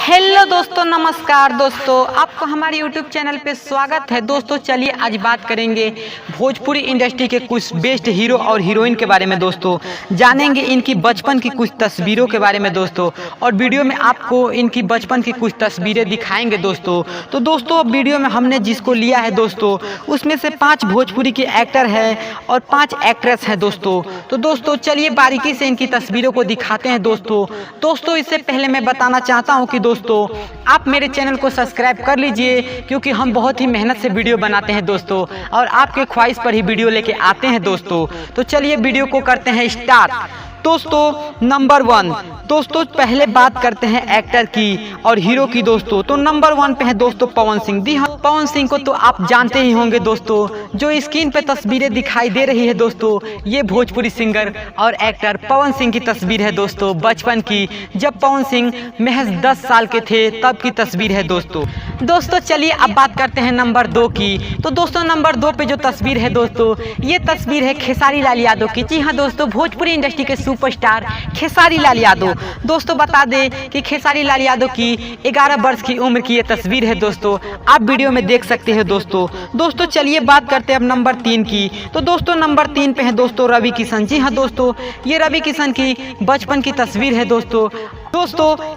Hello दोस्तों, नमस्कार दोस्तों, आपको हमारे YouTube चैनल पे स्वागत है। दोस्तों चलिए आज बात करेंगे भोजपुरी इंडस्ट्री के कुछ बेस्ट हीरो और हीरोइन के बारे में। दोस्तों जानेंगे इनकी बचपन की कुछ तस्वीरों के बारे में दोस्तों, और वीडियो में आपको इनकी बचपन की कुछ तस्वीरें दिखाएंगे दोस्तों। तो दोस्तों वीडियो में हमने जिसको लिया है दोस्तों, उसमें से 5 भोजपुरी के एक्टर हैं और 5 एक्ट्रेस हैं दोस्तों। तो दोस्तों चलिए बारीकी से इनकी तस्वीरों को दिखाते हैं दोस्तों। इससे पहले मैं बताना चाहता हूं कि दोस्तों आप मेरे चैनल को सब्सक्राइब कर लीजिए, क्योंकि हम बहुत ही मेहनत से वीडियो बनाते हैं दोस्तों, और आपके ख्वाहिश पर ही वीडियो लेके आते हैं दोस्तों। तो चलिए वीडियो को करते हैं स्टार्ट। दोस्तों नंबर 1, दोस्तों पहले बात करते हैं एक्टर की और हीरो की दोस्तों। तो नंबर 1 पे है दोस्तों पवन सिंह। जी हाँ, पवन सिंह को तो आप जानते ही होंगे दोस्तों। जो स्क्रीन पे तस्वीरें दिखाई दे रही है दोस्तों, ये भोजपुरी सिंगर और एक्टर पवन सिंह की तस्वीर है दोस्तों, बचपन की, जब पवन सिंह महज 10 साल के थे तब की तस्वीर है दोस्तों चलिए अब बात करते हैं नंबर 2 की। तो दोस्तों नंबर 2 पे जो तस्वीर है दोस्तों, ये तस्वीर है खेसारी लाल यादव की। जी हाँ दोस्तों, भोजपुरी इंडस्ट्री के सुपरस्टार खेसारी लाल यादव। दोस्तों बता दें कि खेसारी लाल यादव की 11 वर्ष की उम्र की ये तस्वीर है दोस्तों, आप वीडियो में देख सकते हैं दोस्तों चलिए बात करते हैं अब नंबर 3 की। तो दोस्तों नंबर 3 पे है दोस्तों रवि किशन। जी हाँ दोस्तों, ये रवि किशन की बचपन की तस्वीर है दोस्तों।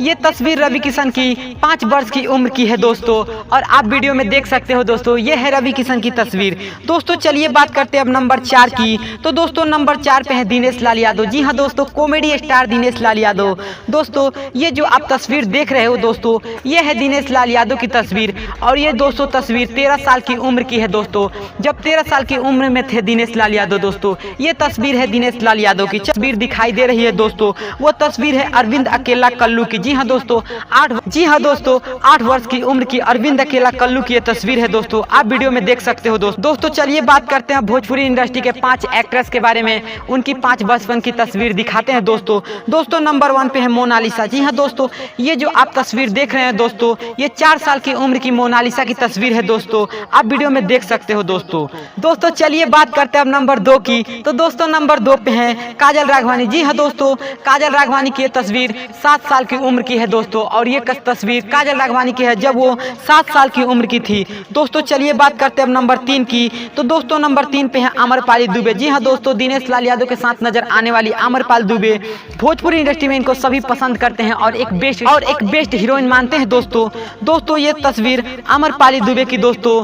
ये तस्वीर रवि किशन की 5 वर्ष की उम्र की है दोस्तों, और आप वीडियो में देख सकते हो दोस्तों, ये है रवि किशन की तस्वीर। दोस्तों चलिए बात करते हैं अब नंबर 4 की। तो दोस्तों नंबर 4 पे है दिनेश लाल यादव। जी हाँ दोस्तों, कॉमेडी स्टार दिनेश लाल यादव। दोस्तों ये जो आप तस्वीर देख रहे हो दोस्तों, ये है दिनेश लाल यादव की तस्वीर, और ये दोस्तों तस्वीर 13 साल की उम्र की है दोस्तों, जब 13 साल की उम्र में थे दिनेश लाल यादव दोस्तों। ये तस्वीर है दिनेश लाल यादव की। तस्वीर दिखाई दे रही है दोस्तों, वो तस्वीर है अरविंद अकेला कल्लू की। जी हाँ दोस्तों 8 वर्ष की उम्र की अरविंद अकेला कल्लू की ये तस्वीर है दोस्तों, आप वीडियो में देख सकते हो दोस्तों चलिए बात करते हैं भोजपुरी इंडस्ट्री के 5 एक्ट्रेस के बारे में, उनकी 5 बचपन की तस्वीर दिखाते हैं दोस्तों नंबर 1 पे है मोनालिसा। जी हाँ दोस्तों, ये जो आप तस्वीर देख रहे हैं दोस्तों, ये 4 साल की उम्र की मोनालिसा की तस्वीर है दोस्तों, आप वीडियो में देख सकते हो दोस्तों चलिए बात करते हैं अब नंबर 2 की। तो दोस्तों नंबर 2 पे है काजल राघवानी। जी हाँ दोस्तों, काजल राघवानी की तस्वीर 7 साल की उम्र की है दोस्तों, और ये तस्वीर काजल राघवानी की है जब वो 7 साल की उम्र की थी दोस्तों। चलिए बात करते हैं अब नंबर 3 की। तो दोस्तों नंबर 3 पे है आम्रपाली दुबे। जी हाँ दोस्तों, दिनेश लाल यादव के साथ नजर आने वाली आम्रपाली दुबे, भोजपुरी इंडस्ट्री में इनको सभी पसंद करते हैं और एक बेस्ट हीरोइन मानते हैं दोस्तों ये तस्वीर आम्रपाली दुबे की दोस्तों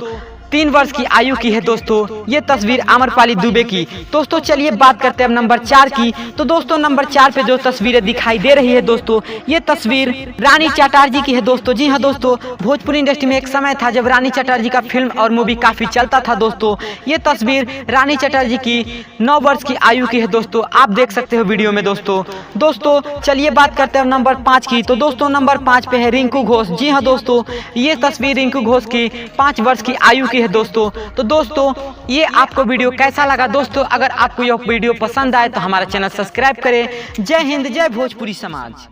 3 वर्ष की आयु की है दोस्तों, ये तस्वीर आम्रपाली दुबे की। दोस्तों चलिए बात करते हैं अब नंबर 4 की। तो दोस्तों नंबर 4 पे जो तस्वीरें दिखाई दे रही है दोस्तों, ये तस्वीर रानी चटर्जी की है दोस्तों। जी हाँ दोस्तों, भोजपुरी इंडस्ट्री में एक समय था जब रानी चटर्जी का फिल्म और मूवी काफी चलता था दोस्तों। ये तस्वीर रानी चटर्जी की 9 वर्ष की आयु की है दोस्तों, आप देख सकते हो वीडियो में दोस्तों चलिए बात करते हैं अब नंबर 5 की। तो दोस्तों नंबर 5 पे है रिंकू घोष। जी हाँ दोस्तों, ये तस्वीर रिंकू घोष की 5 वर्ष की आयु है दोस्तों। तो दोस्तों ये आपको वीडियो कैसा लगा दोस्तों? अगर आपको यह वीडियो पसंद आए तो हमारा चैनल सब्सक्राइब करें। जय हिंद, जय भोजपुरी समाज।